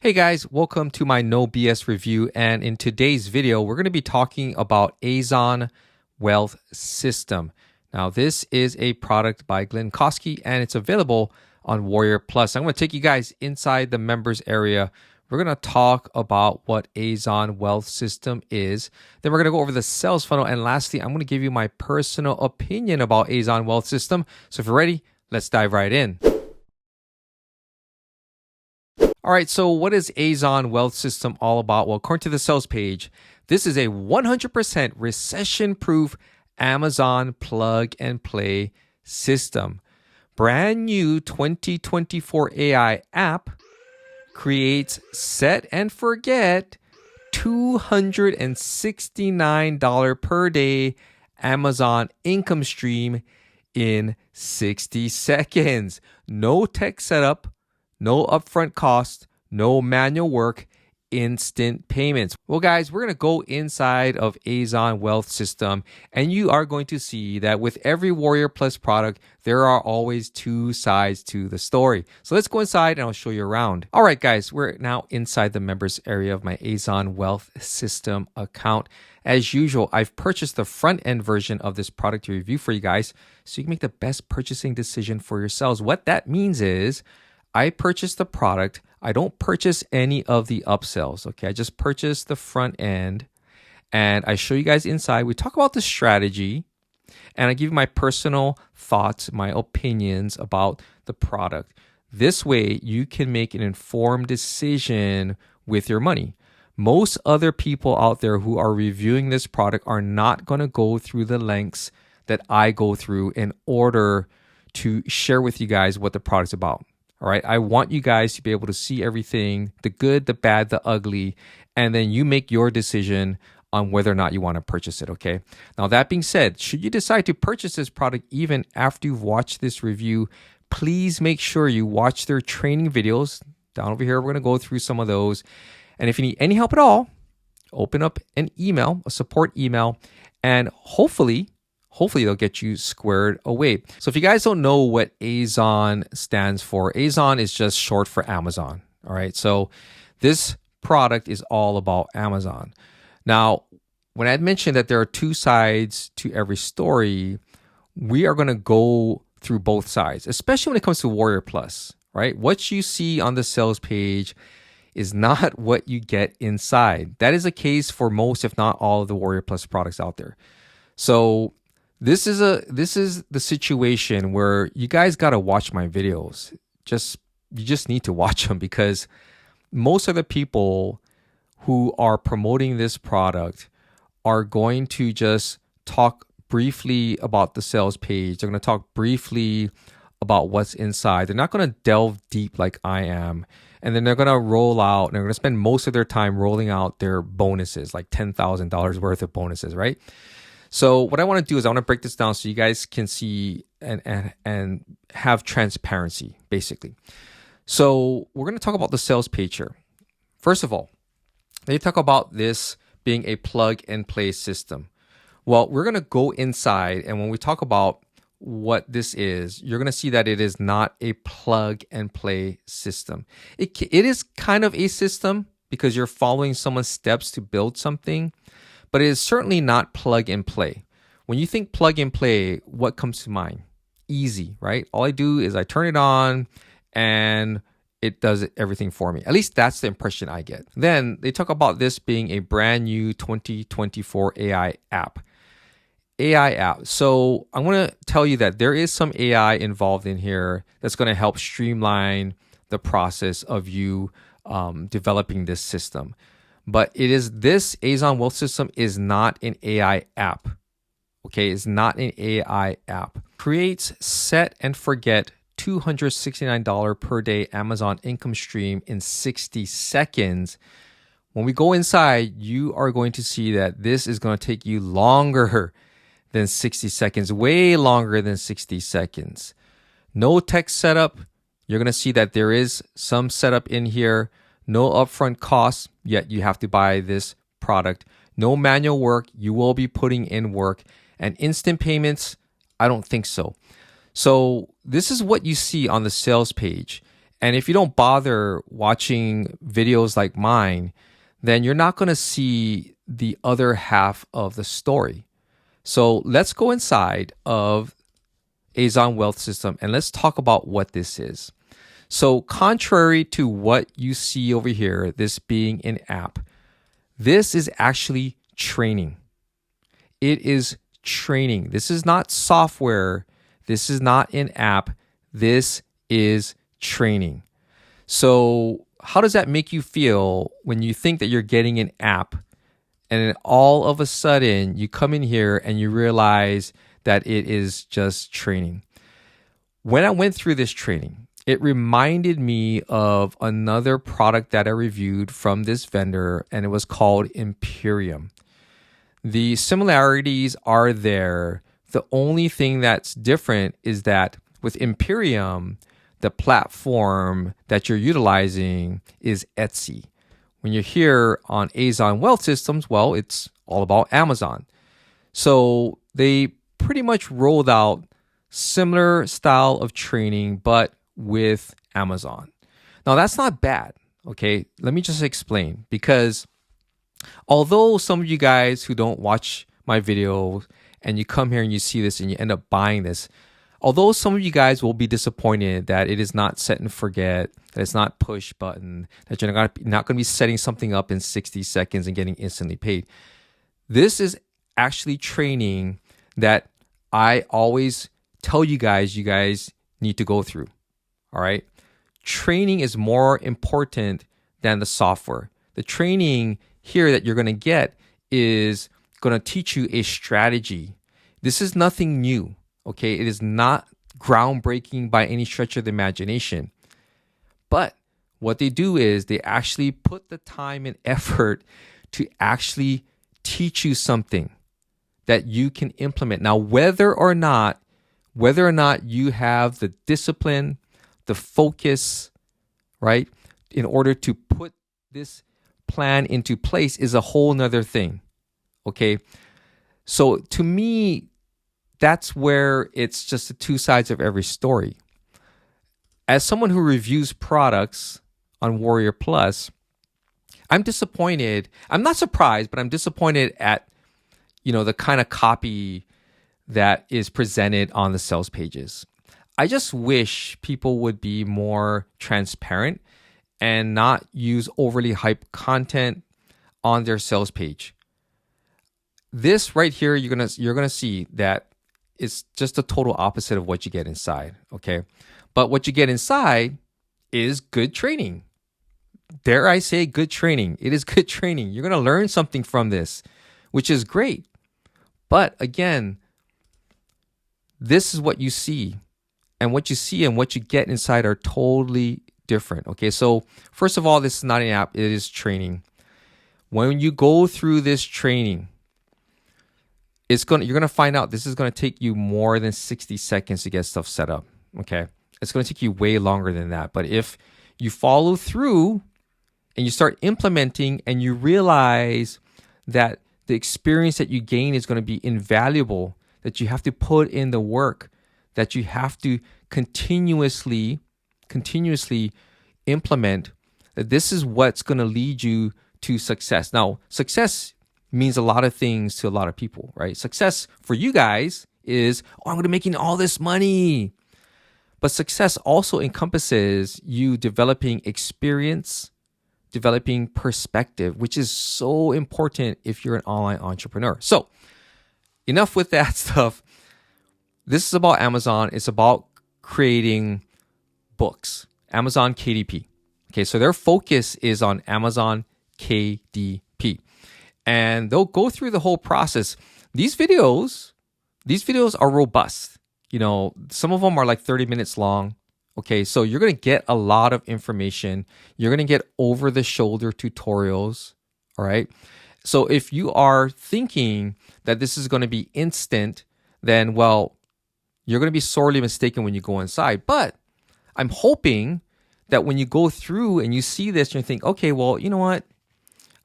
Hey guys, welcome to my No BS review, and in today's video we're going to be talking about AZON Wealth System. Now this is a product by Glynn Kosky and it's available on WarriorPlus. I'm going to take you guys inside the members area. We're going to talk about what AZON Wealth System is. Then we're going to go over the sales funnel, and lastly I'm going to give you my personal opinion about AZON Wealth System. So if you're ready, let's dive right in. All right, so what is AZON Wealth System all about? Well, according to the sales page, this is a 100% recession-proof Amazon plug-and-play system. Brand new 2024 AI app creates set and forget $269 per day Amazon income stream in 60 seconds. No tech setup, no upfront cost, no manual work, instant payments. Well, guys, we're going to go inside of AZON Wealth System, and you are going to see that with every WarriorPlus product, there are always two sides to the story. So let's go inside and I'll show you around. All right, guys, we're now inside the members area of my AZON Wealth System account. As usual, I've purchased the front-end version of this product to review for you guys so you can make the best purchasing decision for yourselves. What that means is I purchase the product. I don't purchase any of the upsells. Okay, I just purchase the front end and I show you guys inside. We talk about the strategy and I give you my personal thoughts, my opinions about the product. This way you can make an informed decision with your money. Most other people out there who are reviewing this product are not going to go through the lengths that I go through in order to share with you guys what the product's about. All right, I want you guys to be able to see everything, the good, the bad, the ugly, and then you make your decision on whether or not you want to purchase it, okay? Now, that being said, should you decide to purchase this product even after you've watched this review, please make sure you watch their training videos. Down over here, we're going to go through some of those. And if you need any help at all, open up an email, a support email, and hopefully they'll get you squared away. So if you guys don't know what AZON stands for, AZON is just short for Amazon. All right. So this product is all about Amazon. Now, when I mentioned that there are two sides to every story, we are going to go through both sides, especially when it comes to WarriorPlus, right? What you see on the sales page is not what you get inside. That is the case for most, if not all, of the WarriorPlus products out there. So this is the situation where you guys got to watch my videos. You just need to watch them, because most of the people who are promoting this product are going to just talk briefly about the sales page. They're going to talk briefly about what's inside. They're not going to delve deep like I am. And then they're going to roll out, and they're going to spend most of their time rolling out their bonuses, like $10,000 worth of bonuses, right? So what I want to do is I want to break this down so you guys can see and have transparency, basically. So we're going to talk about the sales page here. First of all, they talk about this being a plug and play system. Well, we're going to go inside, and when we talk about what this is, you're going to see that it is not a plug and play system. It is kind of a system because you're following someone's steps to build something, but it is certainly not plug and play. When you think plug and play, what comes to mind? Easy, right? All I do is I turn it on and it does everything for me. At least that's the impression I get. Then they talk about this being a brand new 2024 AI app. AI app. So I'm going to tell you that there is some AI involved in here that's going to help streamline the process of you developing this system. But this AZON Wealth System is not an AI app. Okay, it's not an AI app. Creates set and forget $269 per day Amazon income stream in 60 seconds. When we go inside, you are going to see that this is going to take you longer than 60 seconds, way longer than 60 seconds. No tech setup. You're going to see that there is some setup in here. No upfront costs, yet you have to buy this product. No manual work, you will be putting in work. And instant payments, I don't think so. So this is what you see on the sales page. And if you don't bother watching videos like mine, then you're not going to see the other half of the story. So let's go inside of AZON Wealth System and let's talk about what this is. So contrary to what you see over here, this being an app, this is actually training. It is training. This is not software. This is not an app. This is training. So how does that make you feel when you think that you're getting an app and then all of a sudden you come in here and you realize that it is just training? When I went through this training, it reminded me of another product that I reviewed from this vendor, and it was called Imperium. The similarities are there. The only thing that's different is that with Imperium, the platform that you're utilizing is Etsy. When you're here on AZON Wealth Systems, well, it's all about Amazon. So they pretty much rolled out similar style of training, but with Amazon. Now, that's not bad, okay? Let me just explain, because although some of you guys who don't watch my videos and you come here and you see this and you end up buying this, although some of you guys will be disappointed that it is not set and forget, that it's not push button, that you're not going to be setting something up in 60 seconds and getting instantly paid, this is actually training that I always tell you guys need to go through. All right. Training is more important than the software. The training here that you're going to get is going to teach you a strategy. This is nothing new. Okay. It is not groundbreaking by any stretch of the imagination. But what they do is they actually put the time and effort to actually teach you something that you can implement. Now, whether or not you have the discipline, the focus, right, in order to put this plan into place is a whole nother thing. Okay. So to me, that's where it's just the two sides of every story. As someone who reviews products on WarriorPlus, I'm disappointed. I'm not surprised, but I'm disappointed at, the kind of copy that is presented on the sales pages. I just wish people would be more transparent and not use overly hyped content on their sales page. This right here, you're gonna see that it's just the total opposite of what you get inside. Okay, but what you get inside is good training. Dare I say good training? It is good training. You're gonna learn something from this, which is great. But again, this is what you see. And what you see and what you get inside are totally different. Okay, so first of all, this is not an app, it is training. When you go through this training, you're gonna find out this is gonna take you more than 60 seconds to get stuff set up. Okay. It's gonna take you way longer than that. But if you follow through and you start implementing and you realize that the experience that you gain is going to be invaluable, that you have to put in the work, that you have to continuously implement, that this is what's going to lead you to success. Now, success means a lot of things to a lot of people, right? Success for you guys is, I'm going to be making all this money. But success also encompasses you developing experience, developing perspective, which is so important if you're an online entrepreneur. So enough with that stuff. This is about Amazon. It's about creating books, Amazon KDP. Okay, so their focus is on Amazon KDP. And they'll go through the whole process. These videos are robust. Some of them are like 30 minutes long. Okay, so you're going to get a lot of information. You're going to get over-the-shoulder tutorials, all right? So if you are thinking that this is going to be instant, then, well, you're going to be sorely mistaken when you go inside. But I'm hoping that when you go through and you see this, you think, okay, well, you know what?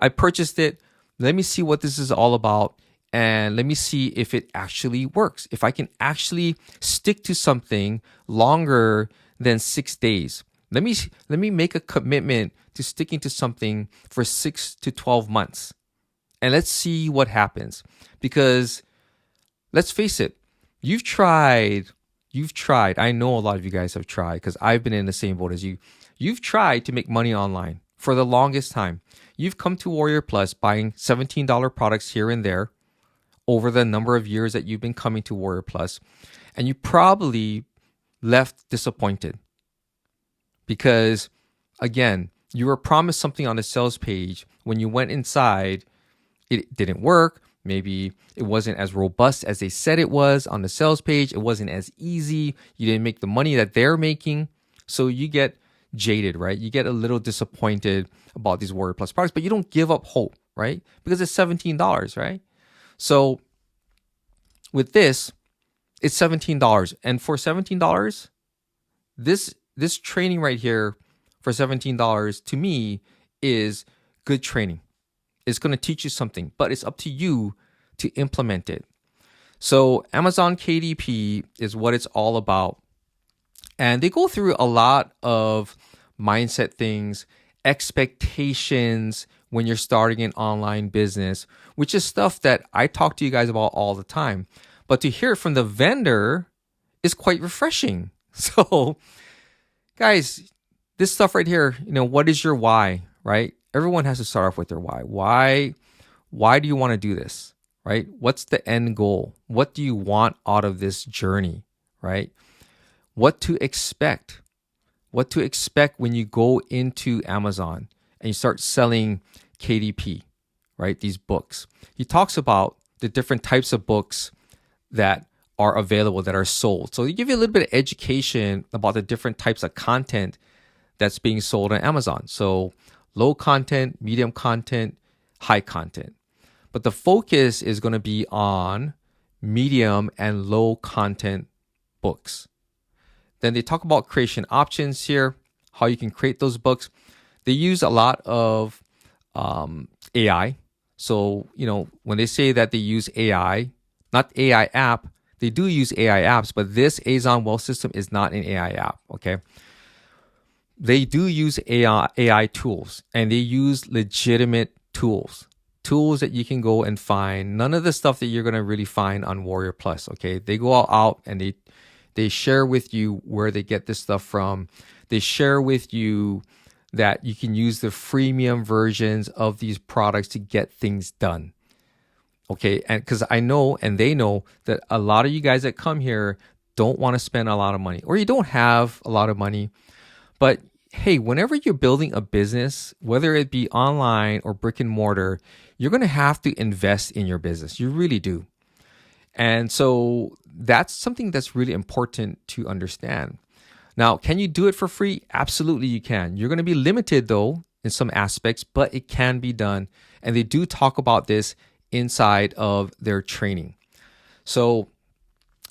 I purchased it. Let me see what this is all about. And let me see if it actually works. If I can actually stick to something longer than 6 days. Let me make a commitment to sticking to something for 6 to 12 months. And let's see what happens. Because let's face it, you've tried. I know a lot of you guys have tried because I've been in the same boat as you. You've tried to make money online for the longest time. You've come to Warrior Plus buying $17 products here and there over the number of years that you've been coming to Warrior Plus, and you probably left disappointed because, again, you were promised something on the sales page. When you went inside, it didn't work. Maybe it wasn't as robust as they said it was on the sales page. It wasn't as easy. You didn't make the money that they're making. So you get jaded, right? You get a little disappointed about these Warrior Plus products, but you don't give up hope, right? Because it's $17, right? So with this, it's $17. And for $17, this training right here for $17 to me is good training. It's going to teach you something, but it's up to you to implement it. So Amazon KDP is what it's all about. And they go through a lot of mindset things, expectations when you're starting an online business, which is stuff that I talk to you guys about all the time. But to hear it from the vendor is quite refreshing. So guys, this stuff right here, what is your why, right? Everyone has to start off with their why. Why do you want to do this, right? What's the end goal? What do you want out of this journey, right? What to expect? What to expect when you go into Amazon and you start selling KDP, right? These books. He talks about the different types of books that are available, that are sold. So he give you a little bit of education about the different types of content that's being sold on Amazon. So low content, medium content, high content. But the focus is going to be on medium and low content books. Then they talk about creation options here, how you can create those books. They use a lot of AI. So, when they say that they use AI, not AI app, they do use AI apps, but this AZON Wealth System is not an AI app, okay? They do use AI tools, and they use legitimate tools that you can go and find. None of the stuff that you're going to really find on Warrior Plus, okay? They go all out and they share with you where they get this stuff from. They share with you that you can use the freemium versions of these products to get things done. Okay, and because I know and they know that a lot of you guys that come here don't want to spend a lot of money, or you don't have a lot of money. But hey, whenever you're building a business, whether it be online or brick and mortar, you're going to have to invest in your business. You really do. And so that's something that's really important to understand. Now, can you do it for free? Absolutely, you can. You're going to be limited, though, in some aspects, but it can be done. And they do talk about this inside of their training. So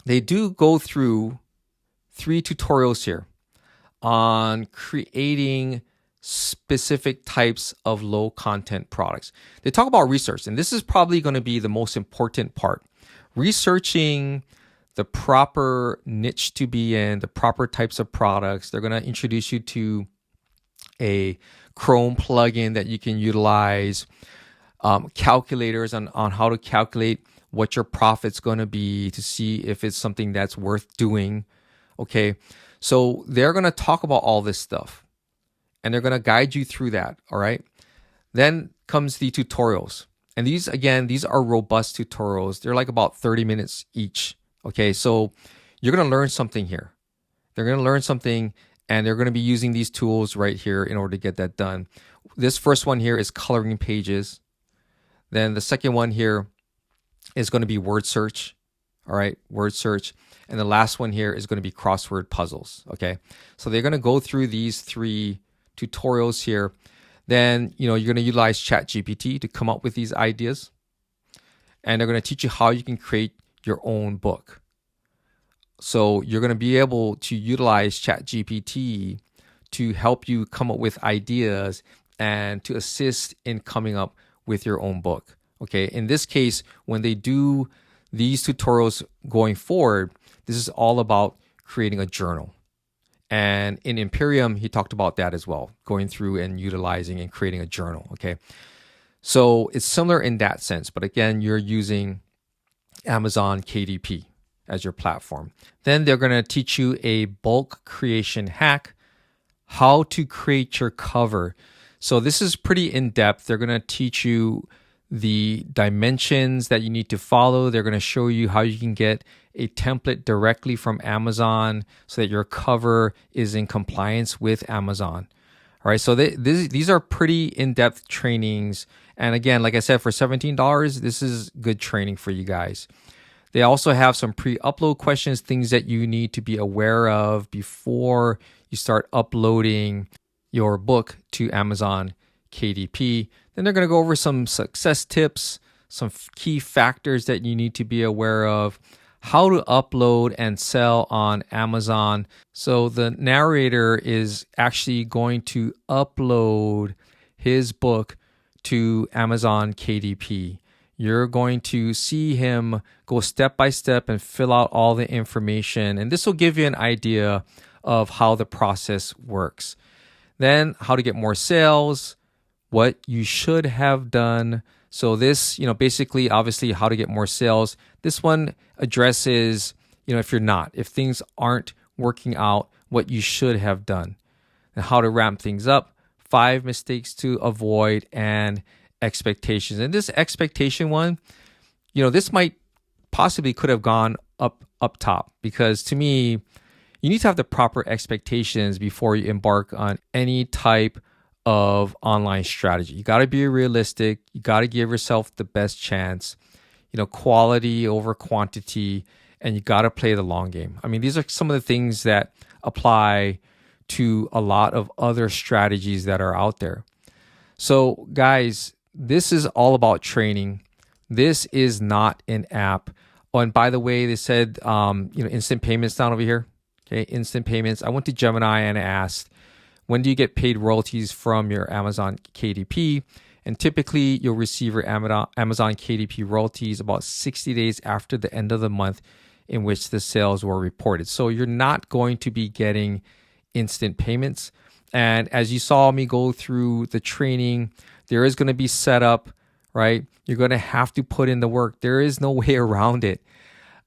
they do go through 3 tutorials here on creating specific types of low content products. They talk about research, and this is probably going to be the most important part. Researching the proper niche to be in, the proper types of products. They're going to introduce you to a Chrome plugin that you can utilize, calculators on how to calculate what your profit's going to be to see if it's something that's worth doing. Okay, so they're going to talk about all this stuff and they're going to guide you through that. All right, then comes the tutorials. And these are robust tutorials. They're like about 30 minutes each. Okay, so you're going to learn something here. They're going to learn something, and they're going to be using these tools right here in order to get that done. This first one here is coloring pages. Then the second one here is going to be word search. All right, word search. And the last one here is going to be crossword puzzles. Okay, so they're going to go through these 3 tutorials here. Then, you're going to utilize ChatGPT to come up with these ideas. And they're going to teach you how you can create your own book. So you're going to be able to utilize ChatGPT to help you come up with ideas and to assist in coming up with your own book. Okay. In this case, when they do these tutorials going forward, this is all about creating a journal. And in Imperium, he talked about that as well, going through and utilizing and creating a journal. Okay. So it's similar in that sense. But again, you're using Amazon KDP as your platform. Then they're going to teach you a bulk creation hack, how to create your cover. So this is pretty in-depth. They're going to teach you the dimensions that you need to follow. They're going to show you how you can get a template directly from Amazon so that your cover is in compliance with Amazon. All right, so these are pretty in-depth trainings. And again, like I said, for $17, this is good training for you guys. They also have some pre-upload questions, things that you need to be aware of before you start uploading your book to Amazon KDP. Then they're going to go over some success tips, some key factors that you need to be aware of, how to upload and sell on Amazon. So the narrator is actually going to upload his book to Amazon KDP. You're going to see him go step by step and fill out all the information. And this will give you an idea of how the process works. Then how to get more sales, what you should have done. So this, basically, obviously, how to get more sales. This one addresses, if things aren't working out, what you should have done, and how to ramp things up, 5 mistakes to avoid, and expectations. And this expectation one, this might possibly could have gone up top, because to me, you need to have the proper expectations before you embark on any type of online strategy. You got to be realistic. You got to give yourself the best chance, quality over quantity, and you got to play the long game. I mean, these are some of the things that apply to a lot of other strategies that are out there. So guys, this is all about training. This is not an app. Oh, and by the way, they said, instant payments down over here. Okay, instant payments. I went to Gemini and asked, when do you get paid royalties from your Amazon KDP? And typically, you'll receive your Amazon KDP royalties about 60 days after the end of the month in which the sales were reported. So you're not going to be getting instant payments. And as you saw me go through the training, there is going to be setup, right? You're going to have to put in the work. There is no way around it.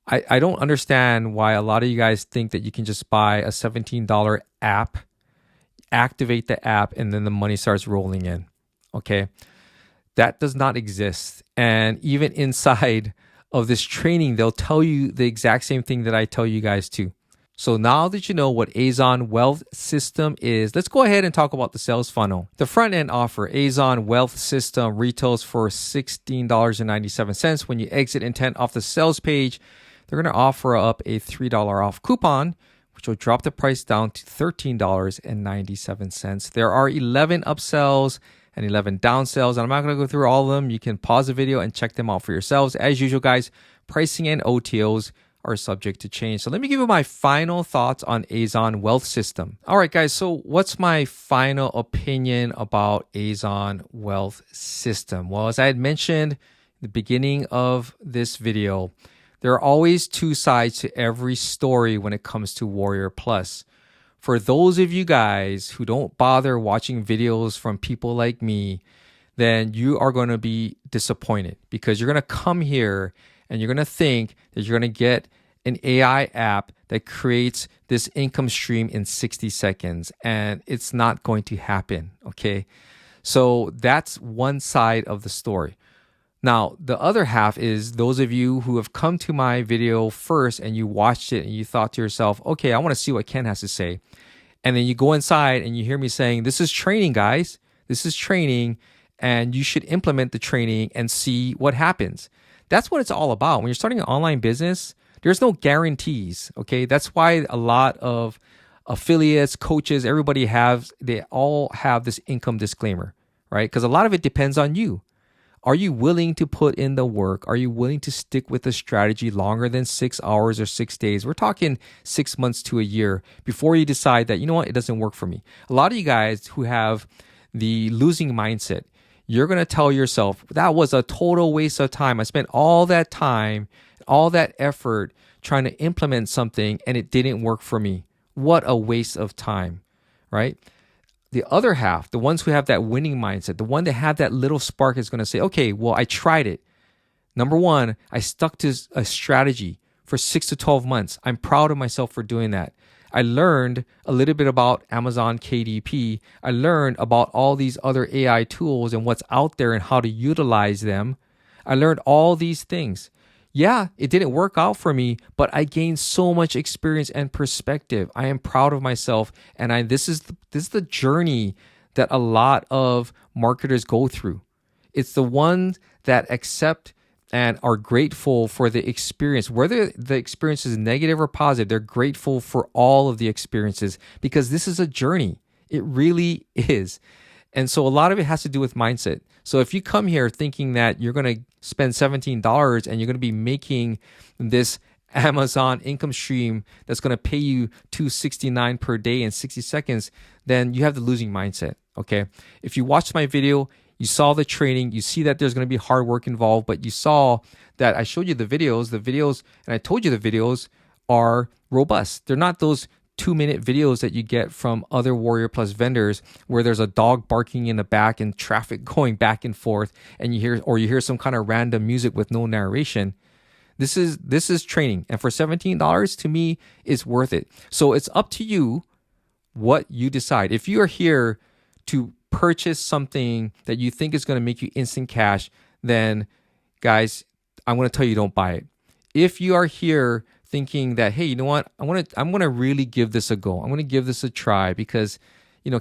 I don't understand why a lot of you guys think that you can just buy a $17 app, activate the app, and then the money starts rolling in. Okay. That does not exist. And even inside of this training, they'll tell you the exact same thing that I tell you guys too. So now that you know what AZON Wealth System is, let's go ahead and talk about the sales funnel. The front end offer, AZON Wealth System, retails for $16.97. When you exit intent off the sales page, they're going to offer up a $3 off coupon, which will drop the price down to $13.97. There are 11 upsells and 11 downsells, and I'm not going to go through all of them. You can pause the video and check them out for yourselves. As usual, guys, pricing and OTOs are subject to change. So let me give you my final thoughts on AZON Wealth System. All right, guys, so what's my final opinion about AZON Wealth System? Well, as I had mentioned in the beginning of this video, there are always two sides to every story when it comes to WarriorPlus. For those of you guys who don't bother watching videos from people like me, then you are going to be disappointed, because you're going to come here and you're going to think that you're going to get an AI app that creates this income stream in 60 seconds. And it's not going to happen, okay? So that's one side of the story. Now, the other half is those of you who have come to my video first and you watched it and you thought to yourself, okay, I want to see what Ken has to say. And then you go inside and you hear me saying, this is training, guys. This is training, and you should implement the training and see what happens. That's what it's all about. When you're starting an online business, there's no guarantees, okay? That's why a lot of affiliates, coaches, they all have this income disclaimer, right? Because a lot of it depends on you. Are you willing to put in the work? Are you willing to stick with the strategy longer than 6 hours or 6 days? We're talking 6 months to a year before you decide that, you know what, it doesn't work for me. A lot of you guys who have the losing mindset, you're going to tell yourself, that was a total waste of time. I spent all that time, all that effort trying to implement something, and it didn't work for me. What a waste of time, right? The other half, the ones who have that winning mindset, the one that have that little spark is going to say, okay, well, I tried it. Number one, I stuck to a strategy for 6 to 12 months. I'm proud of myself for doing that. I learned a little bit about Amazon KDP. I learned about all these other AI tools and what's out there and how to utilize them. I learned all these things. Yeah, it didn't work out for me, but I gained so much experience and perspective. I am proud of myself, and this is the journey that a lot of marketers go through. It's the ones that accept and are grateful for the experience. Whether the experience is negative or positive, they're grateful for all of the experiences because this is a journey. It really is. And so a lot of it has to do with mindset. So if you come here thinking that you're going to spend $17 and you're going to be making this Amazon income stream that's going to pay you $269 per day in 60 seconds, then you have the losing mindset, okay? If you watched my video, you saw the training, you see that there's going to be hard work involved, but you saw that I showed you the videos, and I told you the videos are robust. They're not those 2-minute videos that you get from other WarriorPlus vendors where there's a dog barking in the back and traffic going back and forth and you hear some kind of random music with no narration. This is training, and for $17 to me is worth it. So it's up to you what you decide. If you are here to purchase something that you think is going to make you instant cash, then guys, I'm going to tell you don't buy it. If you are here thinking that, hey, you know what, I'm going to really give this a go. I'm going to give this a try because,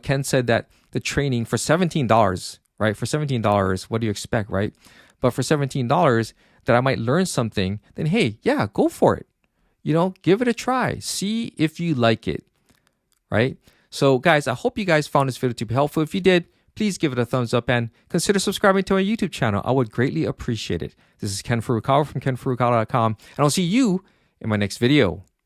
Ken said that the training for $17, right? For $17, what do you expect, right? But for $17 that I might learn something, then hey, yeah, go for it. Give it a try. See if you like it, right? So guys, I hope you guys found this video to be helpful. If you did, please give it a thumbs up and consider subscribing to my YouTube channel. I would greatly appreciate it. This is Ken Furukawa from kenfurukawa.com, and I'll see you in my next video.